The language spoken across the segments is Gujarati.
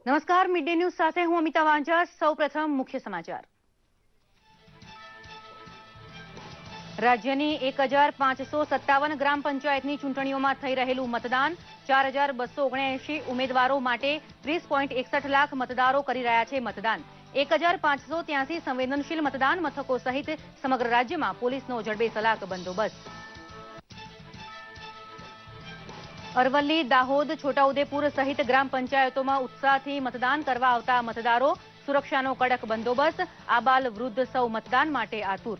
નમસ્કાર, મિડ ડે ન્યૂઝ સાથે હું અમિતા વાંઝા। સૌપ્રથમ મુખ્ય સમાચાર। રાજ્યની 1557 ગ્રામ પંચાયતની ચૂંટણીઓમાં થઈ રહેલું મતદાન। 4279 ઉમેદવારો માટે 30.61 લાખ મતદારો કરી રહ્યા છે મતદાન। 1583 સંવેદનશીલ મતદાન મથકો સહિત સમગ્ર રાજ્યમાં પોલીસનો જડબેસલાક બંદોબસ્ત। અરવલ્લી, દાહોદ, છોટાઉદેપુર સહિત ગ્રામ પંચાયતોમાં ઉત્સાહથી મતદાન કરવા આવતા મતદારો। સુરક્ષાનો કડક બંદોબસ્ત। આબાલ વૃદ્ધ સૌ મતદાન માટે આતુર।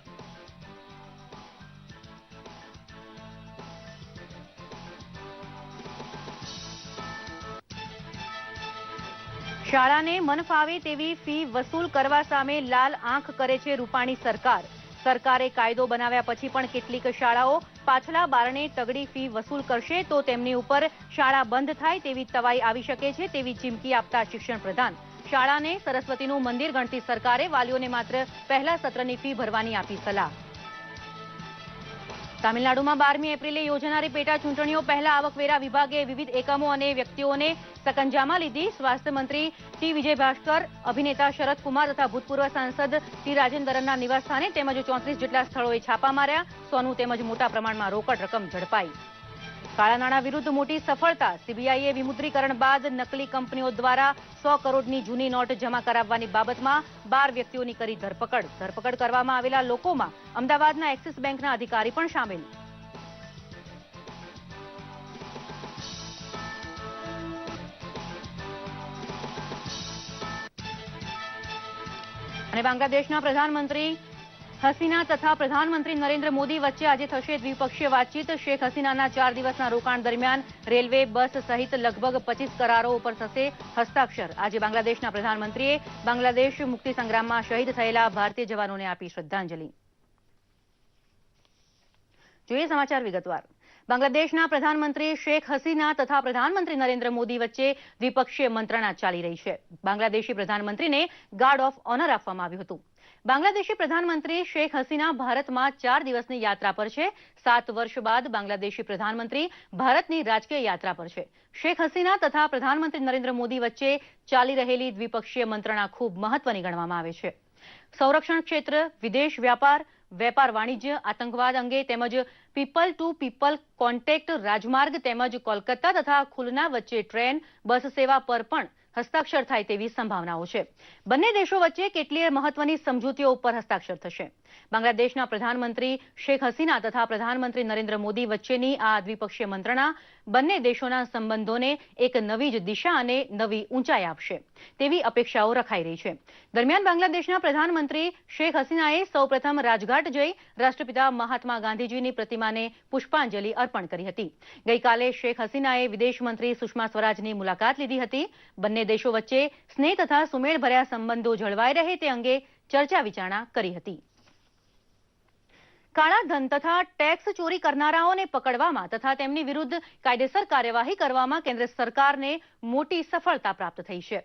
શાળાને મનફાવે તેવી ફી વસૂલ કરવા સામે લાલ આંખ કરે છે રૂપાણી સરકાર। સરકારે કાયદો બનાવ્યા પછી પણ કેટલીક શાળાઓ પાછલા બારણે તગડી ફી વસૂલ કરશે તો તેમની ઉપર શાળા બંધ થાય તેવી તવાઈ આવી શકે છે તેવી ચીમકી આપતા શિક્ષણ પ્રધાન। શાળાને સરસ્વતીનું મંદિર ગણતી સરકારે વાલીઓને માત્ર પહેલા સત્રની ફી ભરવાની આપી સલાહ। તામિલનાડુમાં 12મી એપ્રિલે યોજાનારી પેટા ચૂંટણીઓ પહેલા આવકવેરા વિભાગે વિવિધ એકમો અને વ્યક્તિઓને સકંજામાં લીધી। સ્વાસ્થ્ય મંત્રી ટી વિજયભાસ્કર, અભિનેતા શરદ કુમાર તથા ભૂતપૂર્વ સાંસદ ટી રાજેન્દ્રનના નિવાસસ્થાને તેમજ 34 જેટલા સ્થળોએ છાપા માર્યા। સોનું તેમજ મોટા પ્રમાણમાં રોકડ રકમ ઝડપાઈ। કાળા નાણાં વિરુદ્ધ મોટી સફળતા। સીબીઆઈએ વિમુદ્રીકરણ બાદ નકલી કંપનીઓ દ્વારા 100 કરોડની જૂની નોટ જમા કરાવવાની બાબતમાં 12 વ્યક્તિઓની કરી ધરપકડ। ધરપકડ કરવામાં આવેલા લોકોમાં અમદાવાદના એક્સિસ બેંકના અધિકારી પણ સામેલ। અને બાંગ્લાદેશના પ્રધાનમંત્રી હસીના તથા પ્રધાનમંત્રી નરેન્દ્ર મોદી વચ્ચે આજે થશે દ્વિપક્ષીય વાતચીત। શેખ હસીનાના 4 દિવસના રોકાણ દરમિયાન રેલવે, બસ સહિત લગભગ 25 કરારો ઉપર થશે હસ્તાક્ષર। આજે બાંગ્લાદેશના પ્રધાનમંત્રીએ બાંગ્લાદેશ મુક્તિ સંગ્રામમાં શહીદ થયેલા ભારતીય જવાનોને આપી શ્રદ્ધાંજલિ। જોઈએ સમાચાર વિગતવાર। બાંગ્લાદેશના પ્રધાનમંત્રી શેખ હસીના તથા પ્રધાનમંત્રી નરેન્દ્ર મોદી વચ્ચે દ્વિપક્ષીય મંત્રણા ચાલી રહી છે। બાંગ્લાદેશી પ્રધાનમંત્રીને ગાર્ડ ઓફ ઓનર આપવામાં આવ્યું હતું। બાંગ્લાદેશી પ્રધાનમંત્રી શેખ હસીના ભારતમાં 4 દિવસની યાત્રા પર છે। 7 વર્ષ બાદ બાંગ્લાદેશી પ્રધાનમંત્રી ભારતની રાજકીય યાત્રા પર છે। શેખ હસીના તથા પ્રધાનમંત્રી નરેન્દ્ર મોદી વચ્ચે ચાલી રહેલી દ્વિપક્ષીય મંત્રણા ખૂબ મહત્વની ગણવામાં આવે છે। સંરક્ષણ ક્ષેત્ર, વિદેશ વ્યાપાર, વેપાર વાણિજ્ય, આતંકવાદ અંગે તેમજ પીપલ ટુ પીપલ કોન્ટેક્ટ, રાજમાર્ગ તેમજ કોલકાતા તથા ખુલના વચ્ચે ટ્રેન, બસ સેવા પર પણ હસ્તાક્ષર થાય તેવી સંભાવનાઓ છે। બંને દેશો વચ્ચે કેટલીય મહત્વની સમજૂતીઓ ઉપર હસ્તાક્ષર થશે। બાંગ્લાદેશના પ્રધાનમંત્રી શેખ હસીના તથા પ્રધાનમંત્રી નરેન્દ્ર મોદી વચ્ચેની આ દ્વિપક્ષીય મંત્રણા બંને દેશોના સંબંધોને એક નવી જ દિશા અને નવી ઊંચાઈ આપશે તેવી અપેક્ષાઓ રખાઈ રહી છે। દરમિયાન બાંગ્લાદેશના પ્રધાનમંત્રી શેખ હસીનાએ સૌપ્રથમ રાજઘાટ જઈ રાષ્ટ્રપિતા મહાત્મા ગાંધીજીની પ્રતિમાને પુષ્પાંજલિ અર્પણ કરી હતી। ગઈકાલે શેખ હસીનાએ વિદેશ મંત્રી સુષ્મા સ્વરાજની મુલાકાત લીધી હતી। બંને દેશો વચ્ચે સ્નેહ તથા સુમેળભર્યા સંબંધો જળવાઈ રહે તે અંગે ચર્ચા વિચારણા કરી હતી। કાળા ધન તથા ટેક્સ ચોરી કરનારાઓને પકડવામાં તથા તેમની વિરુદ્ધ કાયદેસર કાર્યવાહી કરવામાં કેન્દ્ર સરકારને મોટી સફળતા પ્રાપ્ત થઈ છે।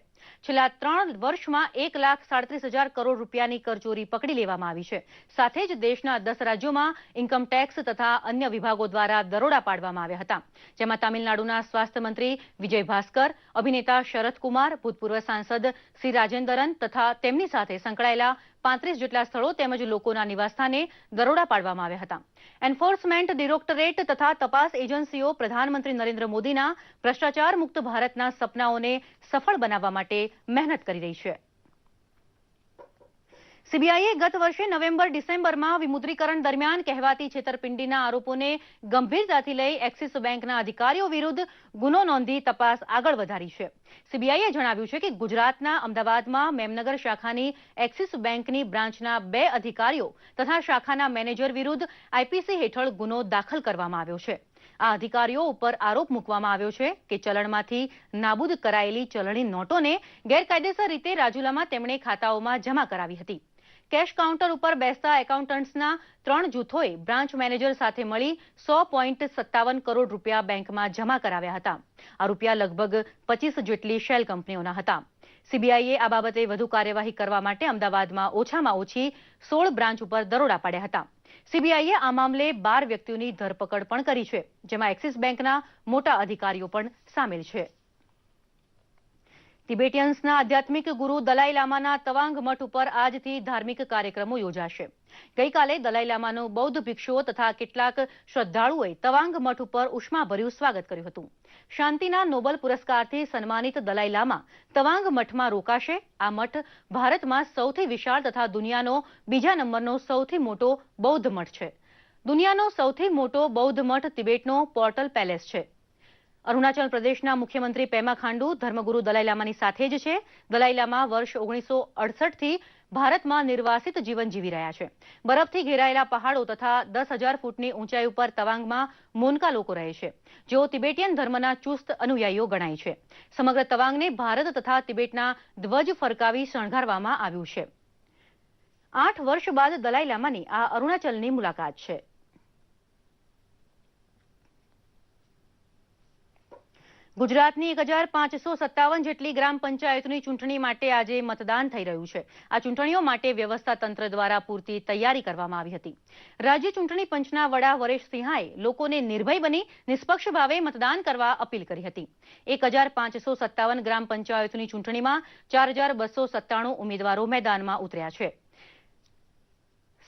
છેલ્લા 3 વર્ષમાં 1,37,000 કરોડ રૂપિયાની કરચોરી પકડી લેવામાં આવી છે। સાથે જ દેશના 10 રાજ્યોમાં ઇન્કમ ટેક્સ તથા અન્ય વિભાગો દ્વારા દરોડા પાડવામાં આવ્યા હતા, જેમાં તામિલનાડુના સ્વાસ્થ્ય મંત્રી વિજય ભાસ્કર, અભિનેતા શરદ કુમાર, ભૂતપૂર્વ સાંસદ સી રાજેન્દ્રન તથા તેમની સાથે સંકળાયેલા 35 જેટલા સ્થળો તેમજ લોકોના નિવાસસ્થાને દરોડા પાડવામાં આવ્યા હતા। એન્ફોર્સમેન્ટ ડિરેક્ટોરેટ તથા તપાસ એજન્સીઓ પ્રધાનમંત્રી નરેન્દ્ર મોદીના ભ્રષ્ટાચાર મુક્ત ભારતના સપનાઓને સફળ બનાવવા માટે મહેનત કરી રહી છે। સીબીઆઈએ ગત વર્ષે નવેમ્બર-ડિસેમ્બરમાં વિમુદ્રીકરણ દરમિયાન કહેવાતી છેતરપિંડીના આરોપોને ગંભીરતાથી લઈ એક્સિસ બેંકના અધિકારીઓ વિરુદ્ધ ગુનો નોંધી તપાસ આગળ વધારી છે। સીબીઆઈએ જણાવ્યું છે કે ગુજરાતના અમદાવાદમાં મેમનગર શાખાની એક્સિસ બેંકની બ્રાન્ચના 2 અધિકારીઓ તથા શાખાના મેનેજર વિરુદ્ધ આઈપીસી હેઠળ ગુનો દાખલ કરવામાં આવ્યો છે। આ અધિકારીઓ ઉપર આરોપ મૂકવામાં આવ્યો છે કે ચલણમાંથી નાબૂદ કરાયેલી ચલણી નોટોને ગેરકાયદેસર રીતે રાજુલામાં તેમણે ખાતાઓમાં જમા કરાવી હતી। કેશ કાઉન્ટર ઉપર બેસતા એકાઉન્ટન્ટ્સના 3 જૂથોએ બ્રાન્ચ મેનેજર સાથે મળી 100.57 કરોડ રૂપિયા બેંકમાં જમા કરાવ્યા હતા। આ રૂપિયા લગભગ 25 જેટલી શેલ કંપનીઓના હતા। સીબીઆઈએ આ બાબતે વધુ કાર્યવાહી કરવા માટે અમદાવાદમાં ઓછામાં ઓછી 16 બ્રાન્ચ ઉપર દરોડા પાડ્યા હતા। સીબીઆઈએ આ મામલે 12 વ્યક્તિઓની ધરપકડ પણ કરી છે, જેમાં એક્સિસ બેંકના મોટા અધિકારીઓ પણ સામેલ છે। તિબેટિયન્સના આધ્યાત્મિક ગુરુ દલાઈ લામાના તવાંગ મઠ ઉપર આજથી ધાર્મિક કાર્યક્રમો યોજાશે. ગઈકાલે દલાઈ લામાનું બૌદ્ધ ભિક્ષુઓ તથા કેટલાક શ્રદ્ધાળુઓએ તવાંગ મઠ ઉપર ઉષ્માભર્યું સ્વાગત કર્યું હતું. શાંતિના નોબેલ પુરસ્કારથી સન્માનિત દલાઈ લામા તવાંગ મઠમાં રોકાશે. આ મઠ ભારતમાં સૌથી વિશાળ તથા દુનિયાનો બીજા નંબરનો સૌથી મોટો બૌદ્ધ મઠ છે. દુનિયાનો સૌથી મોટો બૌદ્ધ મઠ તિબેટનો પોર્ટલ પેલેસ છે. અરુણાચલ પ્રદેશના મુખ્યમંત્રી પેમા ખાંડુ ધર્મગુરુ દલાઈ લામાની સાથે જ છે. દલાઈ લામા વર્ષ 1968થી ભારતમાં નિર્વાસિત જીવન જીવી રહ્યા છે. બરફથી ઘેરાયેલા પહાડો તથા 10,000 ફૂટની ઊંચાઈ ઉપર તવાંગમાં મોનકા લોકો રહે છે, જેઓ તિબેટિયન ધર્મના ચુસ્ત અનુયાયીઓ ગણાય છે. સમગ્ર તવાંગને ભારત તથા તિબેટના ધ્વજ ફરકાવી શણગારવામાં આવ્યું છે. 8 વર્ષ બાદ દલાઈ લામાની આ અરુણાચલની મુલાકાત છે. ગુજરાતની 1,557 જેટલી ગ્રામ પંચાયતોની ચૂંટણી માટે આજે મતદાન થઈ રહ્યું છે. આ ચૂંટણીઓ માટે વ્યવસ્થા તંત્ર દ્વારા પૂરતી તૈયારી કરવામાં આવી હતી. રાજ્ય ચૂંટણી પંચના વડા વરેશ સિંહાએ લોકોને નિર્ભય બની નિષ્પક્ષ ભાવે મતદાન કરવા અપીલ કરી હતી. 1,557 ગ્રામ પંચાયતોની ચૂંટણીમાં 4,297 ઉમેદવારો મેદાનમાં ઉતર્યા છે.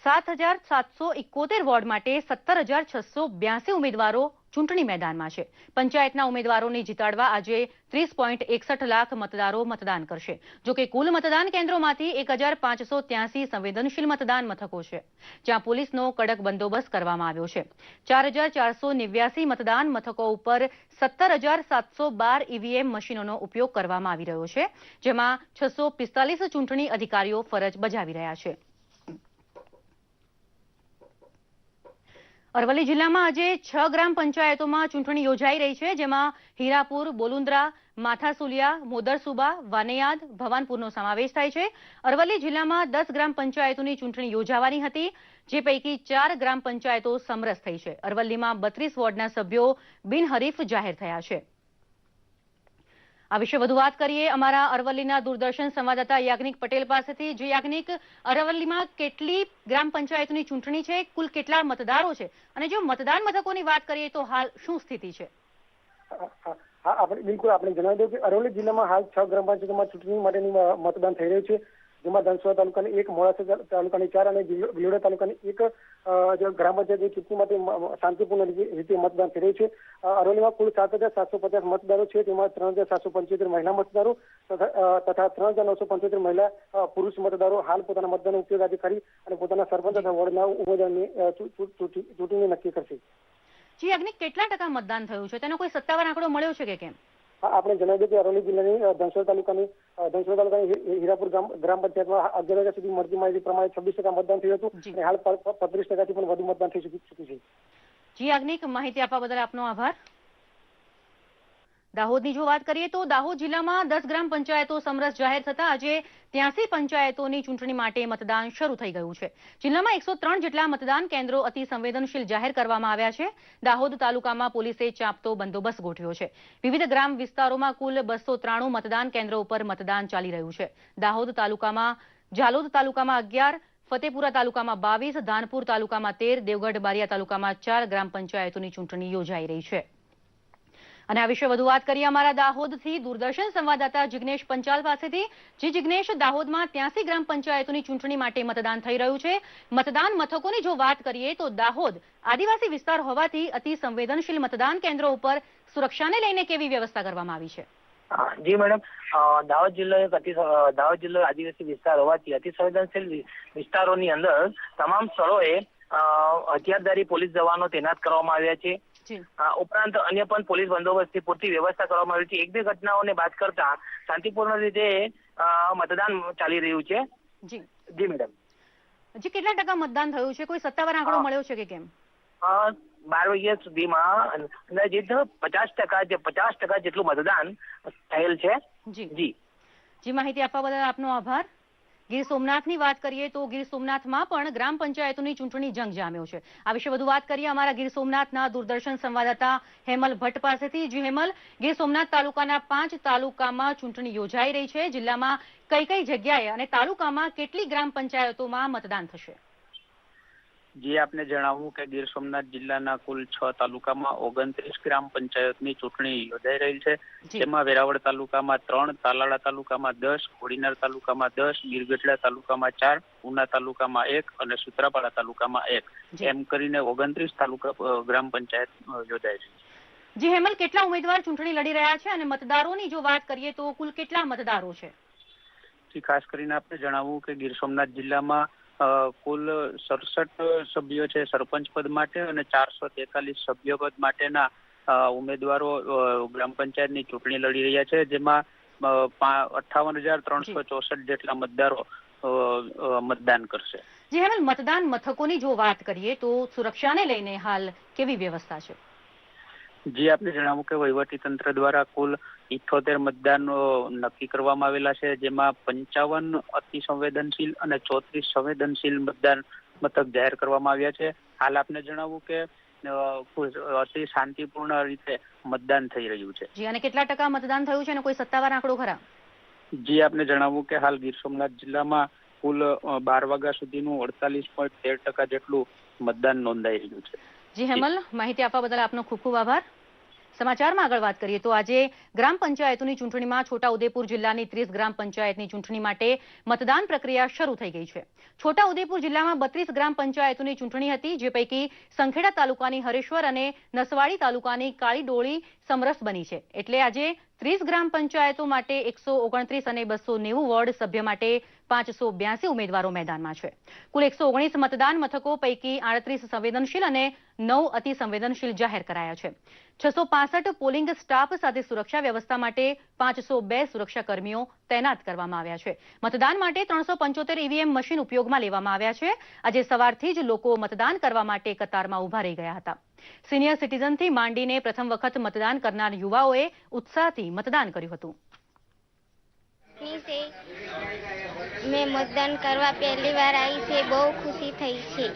7,771 વોર્ડ માટે 17,682 ઉમેદવારો ચૂંટણી મેદાનમાં છે. પંચાયતના ઉમેદવારોને જીતાડવા આજે 30.61 લાખ મતદારો મતદાન કરશે. જોકે કુલ મતદાન કેન્દ્રોમાંથી 1,583 સંવેદનશીલ મતદાન મથકો છે, જ્યાં પોલીસનો કડક બંદોબસ્ત કરવામાં આવ્યો છે. 4,489 મતદાન મથકો ઉપર 17,712 ઈવીએમ મશીનોનો ઉપયોગ કરવામાં આવી રહ્યો છે, જેમાં 645 ચૂંટણી અધિકારીઓ ફરજ બજાવી રહ્યા છે. અરવલ્લી જિલ્લામાં આજે 6 ગ્રામ પંચાયતોમાં ચૂંટણી યોજાઈ રહી છે, જેમાં હીરાપુર, બોલુન્દ્રા, માથાસુલિયા, મોદરસુબા, વાનેયાદ, ભવાનપુરનો સમાવેશ થાય છે. અરવલ્લી જિલ્લામાં 10 ગ્રામ પંચાયતોની ચૂંટણી યોજાવાની હતી, જે પૈકી 4 ગ્રામ પંચાયતો સમરસ થઈ છે. અરવલ્લીમાં 32 વોર્ડના સભ્યો બિનહરીફ જાહેર થયા છે. આ વિશે વધુ વાત કરીએ અમારા અરવલ્લીના દૂરદર્શન સંવાદદાતા યાજ્ઞિક પટેલ પાસેથી. જે યાજ્ઞિક, અરવલ્લીમાં કેટલી ગ્રામ પંચાયતોની ચૂંટણી છે, કુલ કેટલા મતદારો છે, અને જો મતદાન મથકોની વાત કરીએ તો હાલ શું સ્થિતિ છે? હા, આપણે જણાવી દઉં કે અરવલ્લી જિલ્લામાં હાલ 6 ગ્રામ પંચાયતોમાં ચૂંટણી માટેની મતદાન થઈ રહ્યું છે, જેમાં ધનસુરા તાલુકાની 1, મોડાસા તાલુકાની 4 અને ભિલોડા તાલુકાની 1 ગ્રામ પંચાયતની ચૂંટણી માટે શાંતિપૂર્ણ રીતે મતદાન થઈ રહ્યું છે. અરવલ્લીમાં કુલ 7,750 મતદારો છે, તેમાં 3,775 મહિલા મતદારો તથા 3,975 મહિલા પુરુષ મતદારો હાલ પોતાના મતદાનનો ઉપયોગ આજે કરી અને પોતાના સરપંચ તથા વોર્ડના ઉમેદવારની ચૂંટણી નક્કી કરશે. જી યાજ્ઞિક, કેટલા ટકા મતદાન થયું છે, તેનો કોઈ સત્તાવાર આંકડો મળ્યો છે કે કેમ? આપણે જણાવી દઈએ કે અરવલ્લી જિલ્લાની ધનસુરા તાલુકાની હીરાપુર ગ્રામ પંચાયતમાં 11 વાગ્યા સુધી મળતી માહિતી પ્રમાણે 26% મતદાન થયું હતું અને હાલ 35%થી પણ વધુ મતદાન થઈ ચૂક્યું છે. જી યાજ્ઞિક, માહિતી આપવા બદલ આપનો આભાર. દાહોદની જો વાત કરીએ તો દાહોદ જિલ્લામાં 10 ગ્રામ પંચાયતો સમરસ જાહેર થતા આજે 83 પંચાયતોની ચૂંટણી માટે મતદાન શરૂ થઈ ગયું છે. જિલ્લામાં 103 જેટલા મતદાન કેન્દ્રો અતિ સંવેદનશીલ જાહેર કરવામાં આવ્યા છે. દાહોદ તાલુકામાં પોલીસે ચાંપતો બંદોબસ્ત ગોઠવ્યો છે. વિવિધ ગ્રામ વિસ્તારોમાં કુલ 293 મતદાન કેન્દ્રો ઉપર મતદાન ચાલી રહ્યું છે. દાહોદ તાલુકામાં, ઝાલોદ તાલુકામાં 11, ફતેપુરા તાલુકામાં 22, ધાનપુર તાલુકામાં 13, દેવગઢ બારિયા તાલુકામાં 4 ગ્રામ પંચાયતોની ચૂંટણી યોજાઈ રહી છે. અને આ વિશે વધુ વાત કરીએ અમારા દાહોદથી દૂરદર્શન સંવાદદાતા જિગ્નેશ પંચાલ પાસેથી. જે જિગ્નેશ, દાહોદમાં 83 ગ્રામ પંચાયતોની ચૂંટણી માટે મતદાન થઈ રહ્યું છે. મતદાન મથકોની જો વાત કરીએ તો દાહોદ આદિવાસી વિસ્તાર હોવાથી અતિ સંવેદનશીલ મતદાન કેન્દ્રો ઉપર સુરક્ષાને લઈને કેવી વ્યવસ્થા કરવામાં આવી છે? જી મેડમ, દાહોદ જિલ્લો આદિવાસી વિસ્તાર હોવાથી અતિ સંવેદનશીલ વિસ્તારોની અંદર તમામ સ્થળોએ હથિયારધારી પોલીસ જવાનો તૈનાત કરવામાં આવ્યા છે. ઉપરાંત અન્ય પણ પોલીસ બંદોબસ્તની પૂરતી વ્યવસ્થા કરવામાં આવી છે. 1-2 ઘટનાઓને બાદ કરતા શાંતિપૂર્ણ રીતે મતદાન ચાલી રહ્યું છે. જી મેડમ. જી, કેટલા ટકા મતદાન થયું છે, કોઈ સત્તાવાર આંકડો મળ્યો છે કે કેમ? 12 વાગ્યા સુધીમાં અંદાજિત 50% જેટલું મતદાન થયેલ છે. જી, માહિતી આપવા બદલ આપનો આભાર. ગીર સોમનાથની વાત કરીએ તો ગીર સોમનાથમાં પણ ગ્રામ પંચાયતોની ચૂંટણી જંગ જામ્યો છે. આ વિશે વધુ વાત કરીએ અમારા ગીર સોમનાથના દૂરદર્શન સંવાદદાતા હેમલ ભટ્ટ પાસેથી. જી હેમલ, ગીર સોમનાથ તાલુકાના 5 તાલુકામાં ચૂંટણી યોજાઈ રહી છે. જિલ્લામાં કઈ કઈ જગ્યાએ અને તાલુકામાં કેટલી ગ્રામ પંચાયતોમાં મતદાન થશે? જે આપને જણાવવું કે ગીર સોમનાથ જિલ્લાના કુલ 6 તાલુકામાં 29 ગ્રામ પંચાયતની ચૂંટણી યોજાઈ રહી છે, જેમાં વેરાવળ તાલુકામાં 3, તાલાળા તાલુકામાં 10, કોડીનાર તાલુકામાં 10, ગીરગઢડા તાલુકામાં 4, ઉના તાલુકામાં 1 અને સુત્રાપાડા તાલુકામાં 1 એમ કરીને 29 તાલુકા ગ્રામ પંચાયત યોજાઈ રહી છે। જી હેમલ, કેટલા ઉમેદવાર ચૂંટણી લડી રહ્યા છે અને મતદારોની જો વાત કરીએ તો કુલ કેટલા મતદારો છે? ખાસ કરીને આપણે જણાવવું કે ગીર સોમનાથ જિલ્લામાં કુલ 67 સભ્યો છે સરપંચ પદ માટે અને 443 સભ્ય પદ માટેના ઉમેદવારો ગ્રામ પંચાયતની ચૂંટણી લડી રહ્યા છે, જેમાં 58,364 જેટલા મતદારો મતદાન કરશે। જી હેમલ, મતદાન મથકોની જો વાત કરીએ તો સુરક્ષાને લઈને હાલ કેવી વ્યવસ્થા છે? જે આપને જણાવું કે વહીવટી તંત્ર દ્વારા કુલ 78 મતદાન નક્કી કરવામાં આવેલા છે, જેમાં 55 અતિ સંવેદનશીલ અને 34 સંવેદનશીલ મતદાન મથક જાહેર કરવામાં આવ્યા છે। હાલ આપને જણાવું કે અતિ શાંતિપૂર્ણ રીતે મતદાન થઈ રહ્યું છે। જી, અને કેટલા ટકા મતદાન થયું છે અને કોઈ સત્તાવાર આંકડો ખરા? જે આપને જણાવું કે હાલ ગીર સોમનાથ જિલ્લામાં કુલ 12 વાગ્યા સુધીનું 48.13% જેટલું મતદાન નોંધાઈ રહ્યું છે। જી હેમલ, માહિતી આપવા બદલ આપનો ખૂબ ખૂબ આભાર। સમાચારમાં આગળ વાત કરીએ તો આજે ગ્રામ પંચાયતોની ચૂંટણીમાં છોટાઉદેપુર જિલ્લાની 30 ગ્રામ પંચાયતની ચૂંટણી માટે મતદાન પ્રક્રિયા શરૂ થઈ ગઈ છે। છોટાઉદેપુર જિલ્લામાં 32 ગ્રામ પંચાયતોની ચૂંટણી હતી, જે પૈકી સંખેડા તાલુકાની હરેશ્વર અને નસવાડી તાલુકાની કાળી ડોળી સમરસ બની છે। એટલે આજે 30 ગ્રામ પંચાયતો માટે 129 અને 290 વોર્ડ સભ્ય માટે 582 ઉમેદવારો મેદાનમાં છે। કુલ 119 મતદાન મથકો પૈકી 38 સંવેદનશીલ અને 9 અતિ સંવેદનશીલ જાહેર કરાયા છે। 665 પોલિંગ સ્ટાફ સાથે સુરક્ષા વ્યવસ્થા માટે 502 સુરક્ષા કર્મીઓ તૈનાત કરવામાં આવ્યા છે। મતદાન માટે 375 ઈવીએમ મશીન ઉપયોગમાં લેવામાં આવ્યા છે। આજે સવારથી જ લોકો મતદાન કરવા માટે કતારમાં ઉભા રહી ગયા હતા। સિનિયર સિટીઝનથી માંડીને પ્રથમ વખત મતદાન કરનાર યુવાઓએ ઉત્સાહથી મતદાન કર્યું હતું। મેં મતદાન કરવા પહેલી વાર આવી છે, બહુ ખુશી થઈ છે।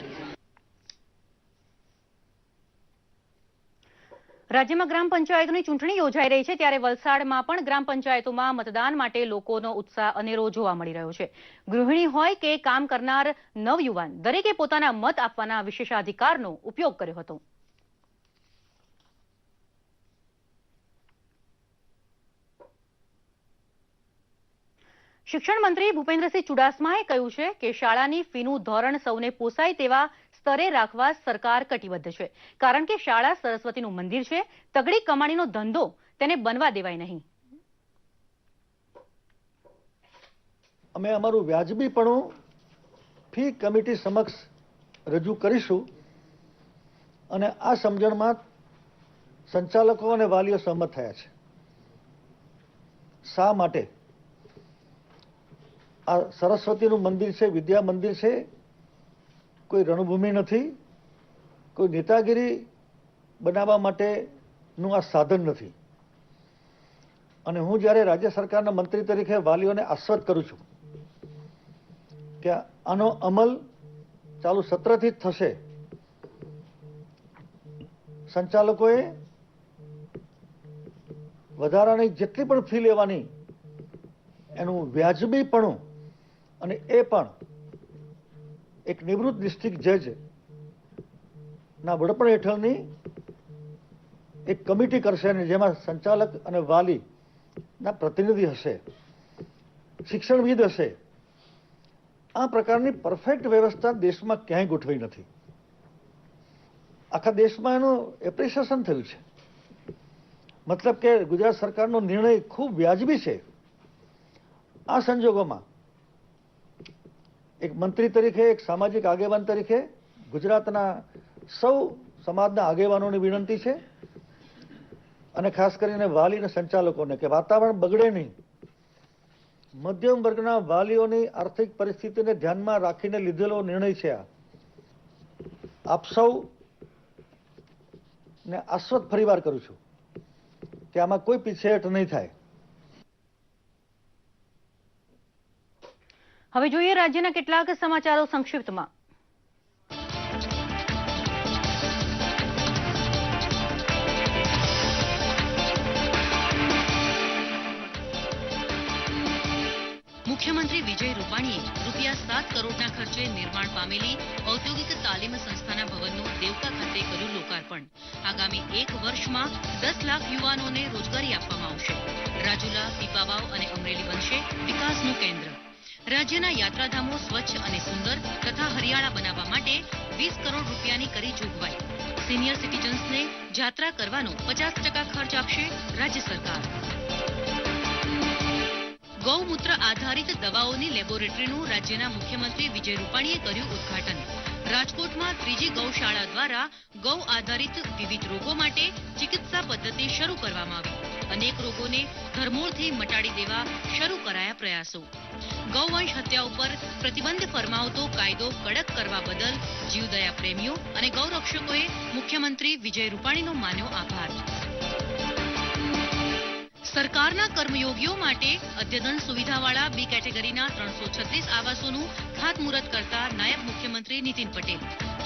રાજ્યમાં ગ્રામ પંચાયતોની ચૂંટણી યોજાઈ રહી છે, ત્યારે વલસાડમાં પણ ગ્રામ પંચાયતોમાં મતદાન માટે લોકોનો ઉત્સાહ અનેરો જોવા મળી રહ્યો છે। ગૃહિણી હોય કે કામ કરનાર નવયુવાન, દરેકે પોતાના મત આપવાના વિશેષાધિકારનો ઉપયોગ કર્યો હતો। શિક્ષણ મંત્રી ભૂપેન્દ્રસિંહ ચુડાસમાએ કહ્યું છે કે શાળાની ફીનું ધોરણ સૌને પોસાય તેવા સ્તરે રાખવા સરકાર કટિબદ્ધ છે, કારણ કે શાળા સરસ્વતીનું મંદિર છે। તગડી કમાણીનો ધંધો તેને બનવા દેવાય નહીં। અમે અમારું વ્યાજબીપણું ફી કમિટી સમક્ષ રજૂ કરીશું અને આ સમજણમાં સંચાલકો અને વાલીઓ સહમત થયા છે। શા માટે? આ સરસ્વતીનું મંદિર છે, વિદ્યા મંદિર છે, કોઈ રણભૂમિ નથી, કોઈ નેતાગીરી બનાવવા માટેનું આ સાધન નથી। અને હું જ્યારે રાજ્ય સરકારના મંત્રી તરીકે વાલીઓને આશ્વસ્ત કરું છું કે આનો અમલ ચાલુ સત્રથી જ થશે। સંચાલકોએ વધારાની જેટલી પણ ફી લેવાની એનું વ્યાજબીપણું અને એ પણ એક નિવૃત્ત ડિસ્ટ્રિક્ટ જજ ના વડપણ હેઠળની એક કમિટી કરશે અને જેમાં સંચાલક અને વાલીના પ્રતિનિધિ હશે, શિક્ષણવિદ હશે। આ પ્રકારની પરફેક્ટ વ્યવસ્થા દેશમાં ક્યાંય ગોઠવાઈ નથી। આખા દેશમાં એનું એપ્રિસિએશન થયું છે, મતલબ કે ગુજરાત સરકારનો નિર્ણય ખૂબ વ્યાજબી છે। આ સંજોગોમાં એક મંત્રી તરીકે, એક સામાજિક આગેવાન તરીકે ગુજરાતના સૌ સમાજના આગેવાનોની વિનંતી છે અને ખાસ કરીને વાલી અને સંચાલકોને કે વાતાવરણ બગડે નહીં। મધ્યમ વર્ગના વાલીઓની આર્થિક પરિસ્થિતિને ધ્યાનમાં રાખીને લીધેલો નિર્ણય છે આ। આપ સૌ ને આશ્વસ્ત ફરીવાર કરું છું કે આમાં કોઈ પીછેહટ નહીં થાય। હવે જોઈએ રાજ્યના કેટલાક સમાચારો સંક્ષિપ્તમાં। મુખ્યમંત્રી વિજય રૂપાણીએ ₹7 કરોડના ખર્ચે નિર્માણ પામેલી ઔદ્યોગિક તાલીમ સંસ્થાના ભવનનું દેવકા ખાતે કર્યું લોકાર્પણ. આગામી 1 વર્ષમાં 10 લાખ યુવાનોને રોજગારી આપવામાં આવશે. રાજુલા, પીપાવાવ અને અમરેલી બનશે વિકાસનું કેન્દ્ર. રાજ્યના યાત્રાધામો સ્વચ્છ અને સુંદર તથા હરિયાળા બનાવવા માટે 20 કરોડ રૂપિયાની કરી જોગવાઈ. સિનિયર સિટીઝન્સને જાત્રા કરવાનો 50% ખર્ચ આપશે રાજ્ય સરકાર. ગૌમૂત્ર આધારિત દવાઓની લેબોરેટરીનું રાજ્યના મુખ્યમંત્રી વિજય રૂપાણીએ કર્યું ઉદ્ઘાટન. રાજકોટમાં 3જી ગૌશાળા દ્વારા ગૌ આધારિત વિવિધ રોગો માટે ચિકિત્સા પદ્ધતિ શરૂ કરવામાં આવી. અનેક રોગોને ધરમૂળથી મટાડી દેવા શરૂ કરાયા પ્રયાસો. ગૌવંશ હત્યા ઉપર પ્રતિબંધ ફરમાવતો કાયદો કડક કરવા બદલ જીવદયા પ્રેમીઓ અને ગૌરક્ષકોએ મુખ્યમંત્રી વિજય રૂપાણીનો માન્યો આભાર. સરકારના કર્મયોગીઓ માટે અદ્યતન સુવિધાવાળા બી કેટેગરીના 336 આવાસોનું ખાતમુહૂર્ત કરતા નાયબ મુખ્યમંત્રી નીતિન પટેલ.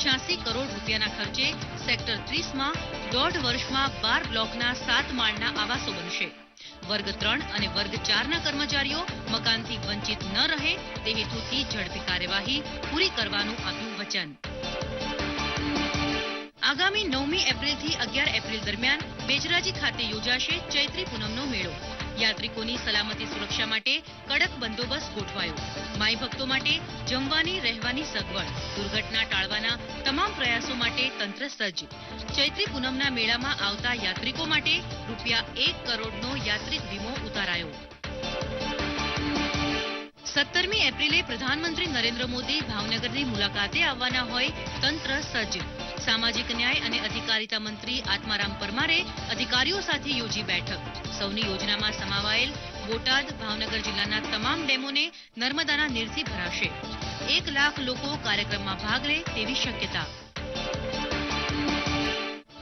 86 કરોડ રૂપિયાના ખર્ચે સેક્ટર 30માં 1.5 વર્ષમાં 12 બ્લોકના 7 માળના આવાસો બનશે. વર્ગ 3 અને વર્ગ 4ના કર્મચારીઓ મકાનથી વંચિત ન રહે તે હેતુથી ઝડપી કાર્યવાહી પૂરી કરવાનું આપ્યું વચન. આગામી 9મી એપ્રિલથી 11 એપ્રિલ દરમિયાન બેચરાજી ખાતે યોજાશે ચૈત્રી પૂનમનો મેળો. યાત્રિકોની સલામતી સુરક્ષા માટે કડક બંદોબસ્ત ગોઠવાયો. માઈ ભક્તો માટે જમવાની રહેવાની સગવડ. દુર્ઘટના ટાળવાના તમામ પ્રયાસો માટે તંત્ર સજ્જ. ચૈત્રી પૂનમના મેળામાં આવતા યાત્રિકો માટે ₹1 કરોડનો યાત્રિક વીમો ઉતારાયો. 17મી એપ્રિલે પ્રધાનમંત્રી નરેન્દ્ર મોદી ભાવનગરની મુલાકાતે આવવાના હોય તંત્ર સજ્જ. સામાજિક ન્યાય અને અધિકારીતા મંત્રી આત્મારામ પરમારે અધિકારીઓ સાથે યોજી બેઠક. સૌની યોજનામાં સમાવાયેલ બોટાદ, ભાવનગર જિલ્લાના તમામ ડેમોને નર્મદાના નીરથી ભરાશે. 1 લાખ લોકો કાર્યક્રમમાં ભાગ લે તેવી શક્યતા.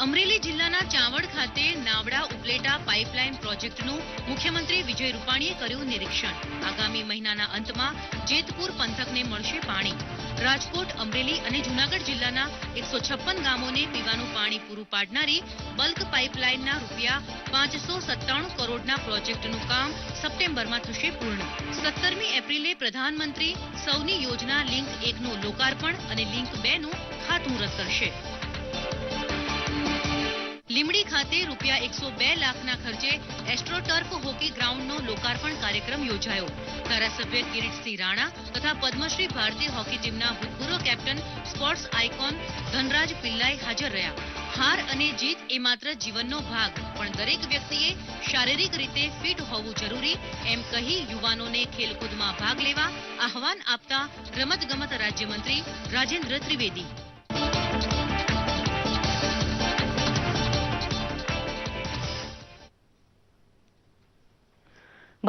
અમરેલી જિલ્લાના ચાવડ ખાતે નાવડા ઉપલેટા પાઇપલાઇન પ્રોજેક્ટનું મુખ્યમંત્રી વિજય રૂપાણીએ કર્યું નિરીક્ષણ. આગામી મહિનાના અંતમાં જેતપુર પંથકને મળશે પાણી. રાજકોટ, અમરેલી અને જૂનાગઢ જિલ્લાના 156 ગામોને પીવાનું પાણી પૂરું પાડનારી બલ્ક પાઇપલાઇનના ₹597 કરોડના પ્રોજેક્ટનું કામ સપ્ટેમ્બરમાં થશે પૂર્ણ. 17મી એપ્રિલે પ્રધાનમંત્રી સૌની યોજના લિંક 1નું લોકાર્પણ અને લિંક 2નું ખાતમુહૂર્ત કરશે. લીમડી ખાતે ₹102 લાખના ખર્ચે એસ્ટ્રોટર્ફ હોકી ગ્રાઉન્ડનો લોકાર્પણ કાર્યક્રમ યોજાયો. ધારાસભ્ય કિરીટસિંહ રાણા તથા પદ્મશ્રી ભારતીય હોકી ટીમના ભૂતપૂર્વ captain sports icon Dhanraj Pillai હાજર રહ્યા. હાર અને જીત એ માત્ર જીવનનો ભાગ, પણ દરેક વ્યક્તિએ શારીરિક રીતે ફિટ હોવું જરૂરી એમ કહી યુવાનોને ખેલકૂદમાં ભાગ લેવા આહવાન આપતા રમતગમત રાજ્યમંત્રી રાજેન્દ્ર ત્રિવેદી.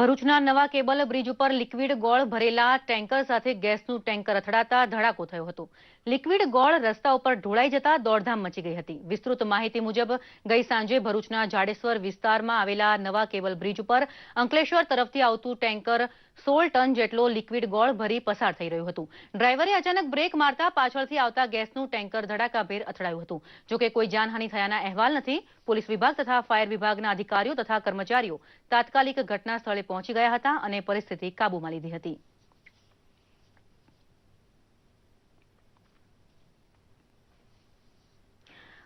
ભરૂચના નવા કેબલ બ્રિજ ઉપર લિક્વિડ ગોળ ભરેલા ટેન્કર સાથે ગેસનું ટેન્કર અથડાતા ધડાકો થયો હતો. લિક્વિડ ગોળ રસ્તા ઉપર ઢોળાઈ જતા દોડધામ મચી ગઈ હતી. વિસ્તૃત માહિતી મુજબ ગઈ સાંજે ભરૂચના જાડેશ્વર વિસ્તારમાં આવેલા નવા કેબલ બ્રિજ ઉપર અંકલેશ્વર તરફથી આવતું ટેન્કર 16 ટન જેટલો લિક્વિડ ગોળ ભરી પસાર થઈ રહ્યું હતું. ડ્રાઈવરે અચાનક બ્રેક મારતા પાછળથી આવતા ગેસનું ટેન્કર ધડાકાભેર અથડાયું હતું. જોકે કોઈ જાનહાનિ થયાના અહેવાલ નથી. પોલીસ વિભાગ તથા ફાયર વિભાગના અધિકારીઓ તથા કર્મચારીઓ તાત્કાલિક ઘટના સ્થળે પહોંચી ગયા હતા અને પરિસ્થિતિ કાબૂમાં લીધી હતી.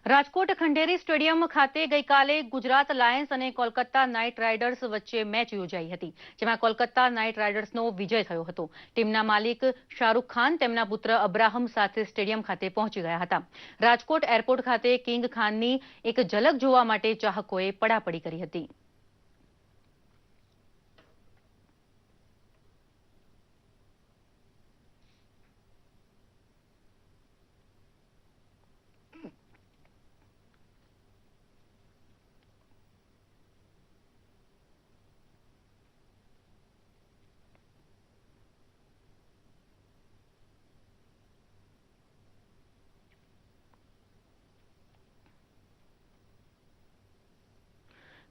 રાજકોટ ખંડેરી સ્ટેડિયમ ખાતે ગઈકાલે ગુજરાત લાયન્સ અને કોલકાતા નાઇટ રાઇડર્સ વચ્ચે મેચ યોજાઈ હતી, જેમાં કોલકાતા નાઇટ રાઇડર્સનો વિજય થયો હતો. ટીમના માલિક શાહરૂખ ખાન તેમના પુત્ર અબ્રાહમ સાથે સ્ટેડિયમ ખાતે પહોંચી ગયા હતા. રાજકોટ એરપોર્ટ ખાતે કિંગ ખાનની એક ઝલક જોવા માટે ચાહકોએ પડાપડી કરી હતી.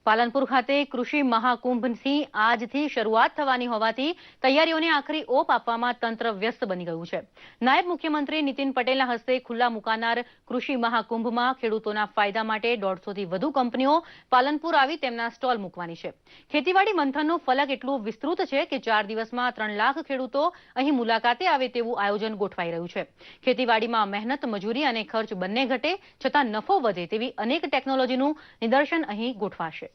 પાલનપુર ખાતે કૃષિ મહાકુંભની આજથી શરૂઆત થવાની હોવાથી તૈયારીઓને આખરી ઓપ આપવામાં તંત્ર વ્યસ્ત બની ગયું છે. નાયબ મુખ્યમંત્રી નીતિન પટેલના હસ્તે ખુલ્લા મુકાનાર કૃષિ મહાકુંભમાં ખેડૂતોના ફાયદા માટે 150થી વધુ કંપનીઓ પાલનપુર આવી તેમના સ્ટોલ મૂકવાની છે. ખેતીવાડી મંથનનું ફલક એટલું વિસ્તૃત છે કે 4 દિવસમાં 3 લાખ ખેડૂતો અહીં મુલાકાતે આવે તેવું આયોજન ગોઠવાઈ રહ્યું છે. ખેતીવાડીમાં મહેનત, મજૂરી અને ખર્ચ બંને ઘટે છતાં નફો વધે તેવી અનેક ટેકનોલોજીનું નિદર્શન અહીં ગોઠવાશે.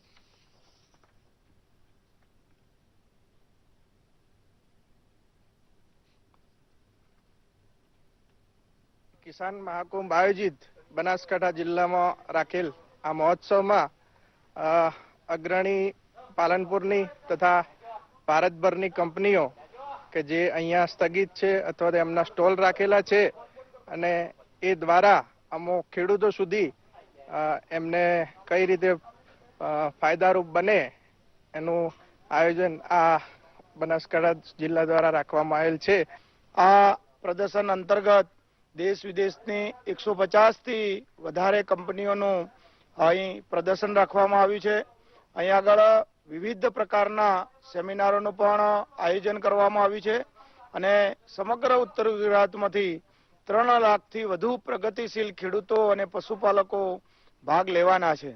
કિસાન મહાકુંભ આયોજિત બનાસકાંઠા જિલ્લામાં રાખેલ આ મહોત્સવમાં અગ્રણી પાલનપુરની તથા ભારતભરની કંપનીઓ કે જે અહીંયા સ્થગિત છે અથવા તો એમના સ્ટોલ રાખેલા છે અને એ દ્વારા અમુક ખેડૂતો સુધી એમને કઈ રીતે ફાયદારૂપ બને એનું આયોજન આ બનાસકાંઠા જિલ્લા દ્વારા રાખવામાં આવેલ છે. આ પ્રદર્શન અંતર્ગત દેશ વિદેશની 150થી વધારે કંપનીઓનું અહીં પ્રદર્શન રાખવામાં આવ્યું છે. અહીં આગળ વિવિધ પ્રકારના સેમિનારોનું પણ આયોજન કરવામાં આવ્યું છે અને સમગ્ર ઉત્તર ગુજરાતમાંથી 3 લાખથી વધુ પ્રગતિશીલ ખેડૂતો અને પશુપાલકો ભાગ લેવાના છે.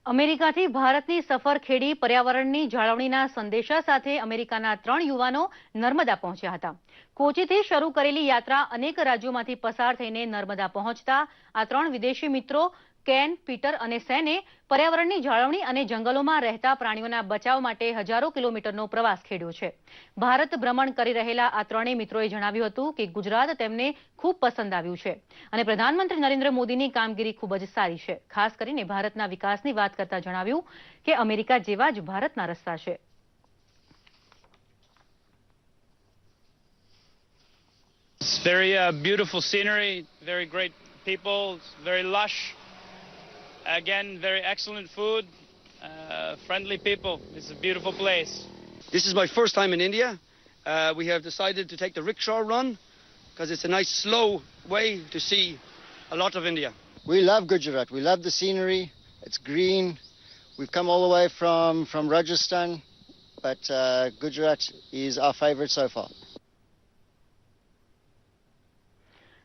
અમેરિકાથી ભારતની સફર ખેડી પર્યાવરણની જાળવણીના સંદેશા સાથે અમેરિકાના 3 યુવાનો નર્મદા પહોંચ્યા હતા. કોચીથી શરૂ કરેલી યાત્રા અનેક રાજ્યોમાંથી પસાર થઈને નર્મદા પહોંચતા આ 3 વિદેશી મિત્રો કેન, પીટર અને સેને પર્યાવરણની જાળવણી અને જંગલોમાં રહેતા પ્રાણીઓના બચાવ માટે હજારો કિલોમીટરનો પ્રવાસ ખેડ્યો છે. ભારત ભ્રમણ કરી રહેલા આ 3 મિત્રોએ જણાવ્યું હતું કે ગુજરાત તેમને ખૂબ પસંદ આવ્યું છે અને પ્રધાનમંત્રી નરેન્દ્ર મોદીની કામગીરી ખૂબ જ સારી છે. ખાસ કરીને ભારતના વિકાસની વાત કરતા જણાવ્યું કે અમેરિકા જેવા જ ભારતના રસ્તા છે. It's very beautiful scenery, very great people, it's very lush. Again, very excellent food, friendly people. It's a beautiful place. This is my first time in India. We have decided to take the rickshaw run because it's a nice slow way to see a lot of India. We love Gujarat. We love the scenery. It's green. We've come all the way from Rajasthan, but Gujarat is our favorite so far.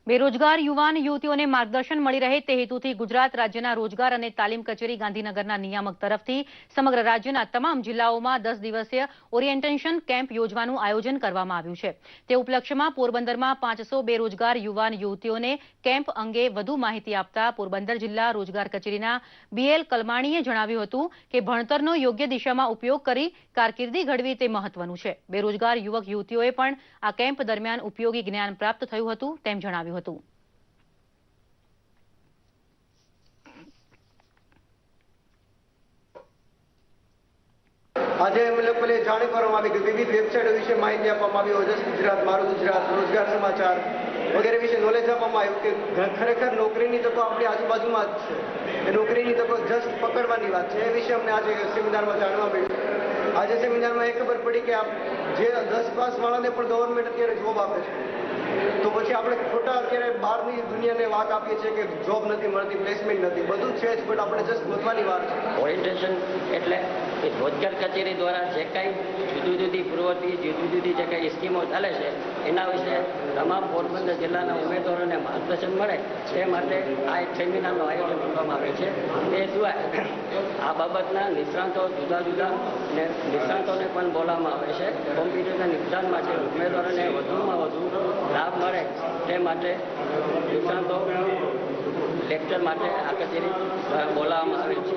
બેરોજગાર યુવાન યુવતીઓને માર્ગદર્શન મળી રહે તે હેતુથી ગુજરાત રાજ્યના રોજગાર અને તાલીમ કચેરી ગાંધીનગરના નિયામક તરફથી સમગ્ર રાજ્યના તમામ જિલ્લાઓમાં 10 દિવસીય ઓરિએન્ટેશન કેમ્પ યોજવાનું આયોજન કરવામાં આવ્યું છે. તે ઉપલક્ષ્યમાં પોરબંદરમાં 500 બેરોજગાર યુવાન યુવતીઓને કેમ્પ અંગે વધુ માહિતી આપતા પોરબંદર જિલ્લા રોજગાર કચેરીના BL કલમાણીએ જણાવ્યું હતું કે ભણતરનો યોગ્ય દિશામાં ઉપયોગ કરી કારકિર્દી ઘડવી તે મહત્વનું છે. બેરોજગાર યુવક યુવતીઓએ પણ આ કેમ્પ દરમિયાન ઉપયોગી જ્ઞાન પ્રાપ્ત થયું હતું તેમ જણાવ્યું. આજે અમે લોકોને જાણ કરવામાં આવી કે વિવિધ વેબસાઇટો વિશે માહિતી આપવામાં આવી. ઓજસ ગુજરાત, મારું ગુજરાત, રોજગાર સમાચાર વગેરે વિશે નોલેજ આપવામાં આવ્યું કે ખરેખર નોકરીની તકો આપણી આજુબાજુમાં જ છે. એ નોકરીની તકો જસ્ટ પકડવાની વાત છે. એ વિશે અમને આજે સેમિનારમાં જાણવા મળ્યું. આજે સેમિનારમાં એ ખબર પડી કે જે 10 પાસ વાળાને પણ ગવર્મેન્ટ અત્યારે જોબ આપે છે. તો પછી આપણે ખોટા અત્યારે બહારની દુનિયાને વાત આપીએ છીએ કે જોબ નથી મળતી, પ્લેસમેન્ટ નથી, બધું છે જ, પણ આપણે જસ્ટ ગોતવાની વાત છે. ઓરિએન્ટેશન એટલે રોજગાર કચેરી દ્વારા જે કાંઈ જુદી પ્રવૃત્તિ, જુદી જે કાંઈ સ્કીમો ચાલે છે એના વિશે તમામ પોરબંદર જિલ્લાના ઉમેદવારોને માર્ગદર્શન મળે તે માટે આ એક સેમિનારનું આયોજન કરવામાં આવે છે. તે સિવાય આ બાબતના નિષ્ણાંતો જુદા ને નિષ્ણાંતોને પણ બોલાવવામાં આવે છે. કોમ્પ્યુટરના નિષ્ણાંત માટે ઉમેદવારોને વધુમાં વધુ લાભ મળે તે માટે નિષ્ણાંતો લેક્ચર માટે આ કચેરી દ્વારા બોલાવવામાં આવે છે.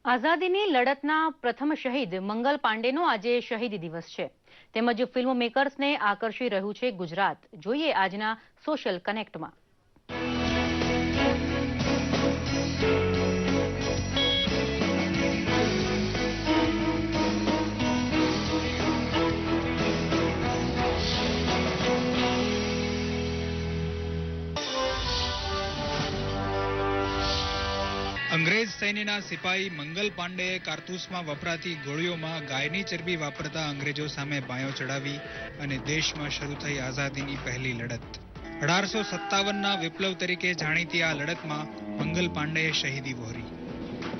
આઝાદીની લડતના પ્રથમ શહીદ મંગલ પાંડેનો આજે શહીદી દિવસ છે. તેમજ ફિલ્મ મેકર્સને આકર્ષી રહ્યું છે ગુજરાત. જોઈએ આજના સોશિયલ કનેક્ટમાં. અંગ્રેજ સૈન્યના સિપાહી મંગલ પાંડેએ કારતૂસમાં વપરાતી ગોળીઓમાં ગાયની ચરબી વાપરતા અંગ્રેજો સામે બાયો ચડાવી અને દેશમાં શરૂ થઈ આઝાદીની પહેલી લડત. 1857ના વિપ્લવ તરીકે જાણીતી આ લડતમાં મંગલ પાંડેએ શહીદી વહોરી.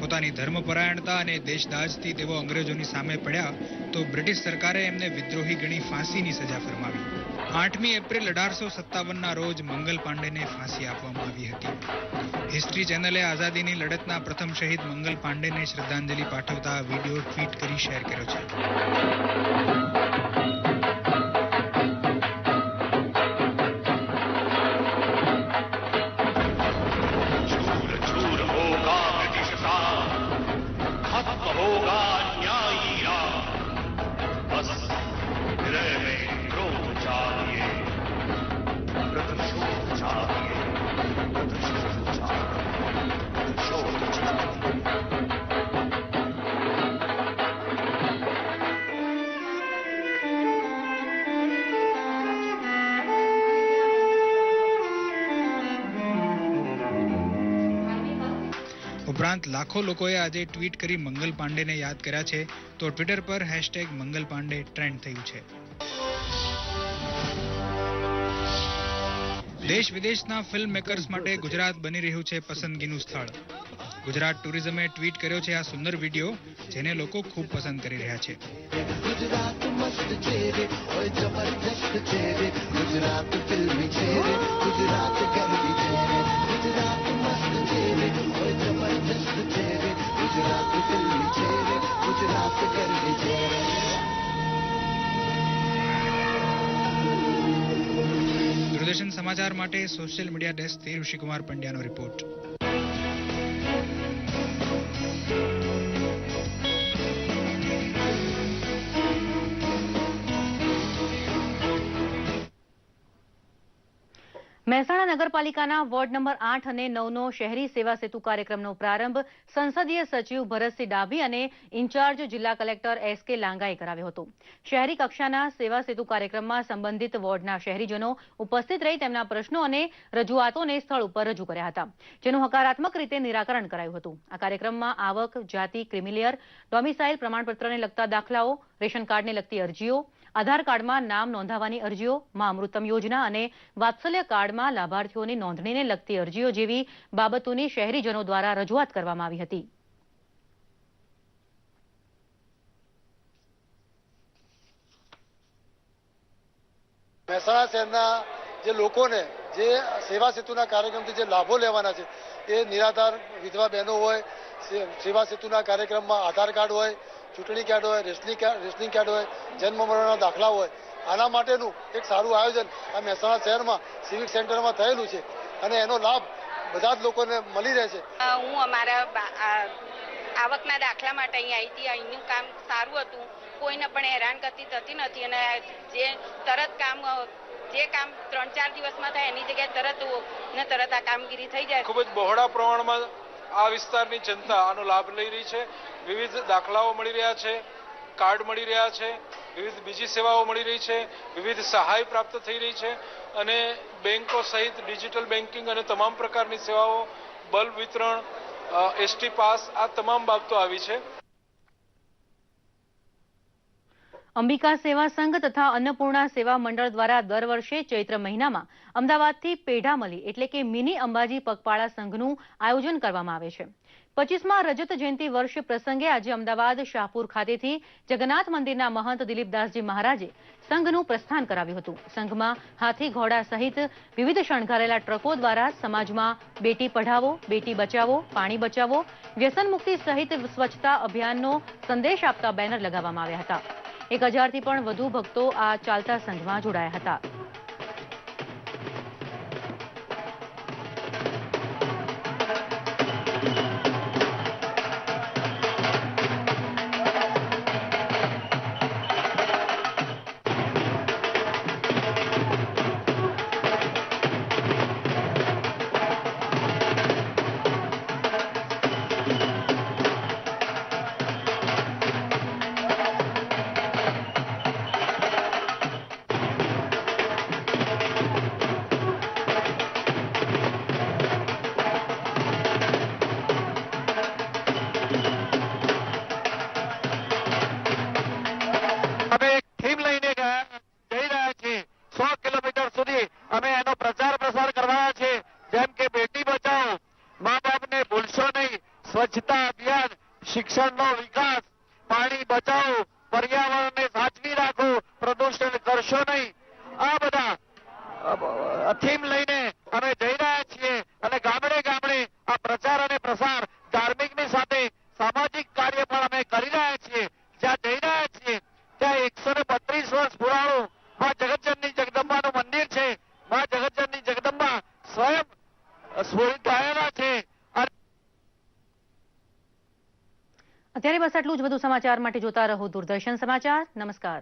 પોતાની ધર્મપરાયણતા અને દેશદાઝથી તેઓ અંગ્રેજોની સામે પડ્યા તો બ્રિટિશ સરકારે એમને વિદ્રોહી ગણી ફાંસીની સજા ફરમાવી. 8મી એપ્રિલ 1857ના રોજ મંગલ પાંડેને ફાંસી આપવામાં આવી હતી. હિસ્ટ્રી ચેનલે આઝાદીની લડતના પ્રથમ શહીદ મંગલ પાંડેને શ્રદ્ધાંજલિ પાઠવતા વિડીયો ટ્વીટ કરી શેર કર્યો છે. ઉપરાંત લાખો લોકોએ આજે ટ્વીટ કરી મંગલ પાંડેને યાદ કર્યા છે, તો ટ્વિટર પર #મંગલ પાંડે ટ્રેન્ડ થયું છે. દેશ વિદેશના ફિલ્મ મેકર્સ માટે ગુજરાત બની રહ્યું છે પસંદગીનું સ્થળ. ગુજરાત ટુરિઝમે ટ્વીટ કર્યો છે આ સુંદર વિડીયો, જેને લોકો ખૂબ પસંદ કરી રહ્યા છે. દૂરદર્શન સમાચાર માટે social media ડેસ્કથી Rishikumar પંડ્યાનો report. Mehsana નગરપાલિકાના વોર્ડ નંબર 8 અને 9નો શહેરી સેવા સેતુ કાર્યક્રમનો પ્રારંભ સંસદીય સચિવ ભરતસિંહ ડાભી અને ઇન્ચાર્જ જિલ્લા કલેક્ટર S.K. લાંગાએ કરાવ્યો હતો. શહેરી કક્ષાના સેવા સેતુ કાર્યક્રમમાં સંબંધિત વોર્ડના શહેરીજનો ઉપસ્થિત રહી તેમના પ્રશ્નો અને રજૂઆતોને સ્થળ ઉપર રજૂ કર્યા હતા, જેનું હકારાત્મક રીતે નિરાકરણ કરાયું હતું. આ કાર્યક્રમમાં આવક, જાતિ, ક્રિમિલિયર, ડોમિસાઇલ પ્રમાણપત્રને લગતા દાખલાઓ, રેશન કાર્ડને લગતી અરજીઓ, આધાર કાર્ડમાં નામ નોંધાવવાની અરજીઓ, મા અમૃતમ યોજના અને વાત્સલ્ય કાર્ડમાં લાભાર્થીઓની નોંધણીને લગતી અરજીઓ જેવી બાબતોની શહેરીજનો દ્વારા રજૂઆત કરવામાં આવી હતી. મહેસાણા શહેરના જે લોકોને જે સેવા સેતુના કાર્યક્રમથી જે લાભો લેવાના છે એ નિરાધાર વિધવા બહેનો હોય, સેવા સેતુના કાર્યક્રમમાં આધાર કાર્ડ હોય, ચૂંટણી કાર્ડ હોય, રેશનિંગ કાર્ડ હોય, જન્મ મરણના દાખલા હોય, આના માટેનું એક સારું આયોજન આ મહેસાણા શહેરમાં સિવિક સેન્ટરમાં થયેલું છે અને એનો લાભ બધા જ લોકોને મળી રહે છે. હું અમારા આવકના દાખલા માટે અહીં આવી હતી. અહીંનું કામ સારું હતું, કોઈને પણ હેરાનગતિ થતી નથી અને જે તરત જે કામ 3-4 દિવસમાં થાય એની જગ્યાએ તરત આ કામગીરી થઈ જાય. ખૂબ જ બહોળા પ્રમાણમાં આ વિસ્તારની જનતા આનો લાભ લઈ રહી છે. વિવિધ દાખલાઓ મળી રહ્યા છે, કાર્ડ મળી રહ્યા છે, વિવિધ બીજી સેવાઓ મળી રહી છે, વિવિધ સહાય પ્રાપ્ત થઈ રહી છે અને બેંકો સહિત ડિજિટલ બેન્કિંગ અને તમામ પ્રકારની સેવાઓ, બલ્બ વિતરણ, ST પાસ, આ તમામ બાબતો આવી છે. અંબિકા સેવા સંઘ તથા અન્નપૂર્ણા સેવા મંડળ દ્વારા દર વર્ષે ચૈત્ર મહિનામાં અમદાવાદથી પેઢામલી એટલે કે મિની અંબાજી પગપાળા સંઘનું આયોજન કરવામાં આવે છે. 25મા રજત જયંતિ વર્ષ પ્રસંગે આજે અમદાવાદ શાહપુર ખાતેથી જગન્નાથ મંદિરના મહંત દિલીપદાસજી મહારાજે સંઘનું પ્રસ્થાન કરાવ્યું હતું. સંઘમાં હાથી ઘોડા સહિત વિવિધ શણગારેલા ટ્રકો દ્વારા સમાજમાં બેટી પઢાવો, બેટી બચાવો, પાણી બચાવો, વ્યસન મુક્તિ સહિત સ્વચ્છતા અભિયાનનો સંદેશ આપતા બેનર લગાવવામાં આવ્યા હતા. 1000થી પણ વધુ ભક્તો આ ચાલતા સંઘમાં જોડાયા હતા. ભૂલશો નહીં. સ્વચ્છતા અભિયાન, શિક્ષણનો વિકાસ, પાણી બચાવો, પર્યાવરણને સાચવી રાખો, પ્રદૂષણ કરશો નહીં. આ બધા થીમ લઈને અમે જઈ રહ્યા છીએ અને ગામડે ગામડે આ પ્રચાર અને પ્રસાર ધાર્મિકની સાથે સામાજિક કાર્ય પણ અમે કરી રહ્યા છીએ. જ્યાં જઈ રહ્યા છીએ ત્યાં 132 વર્ષ પુરાણું માં જગતજનની જગદંબાનું મંદિર છે. માં જગતજનની જગદંબા સ્વયં સ્ફુરિત થયેલા છે. અત્યારે બસ આટલું જ. વધુ સમાચાર માટે જોતા રહો દૂરદર્શન સમાચાર. નમસ્કાર.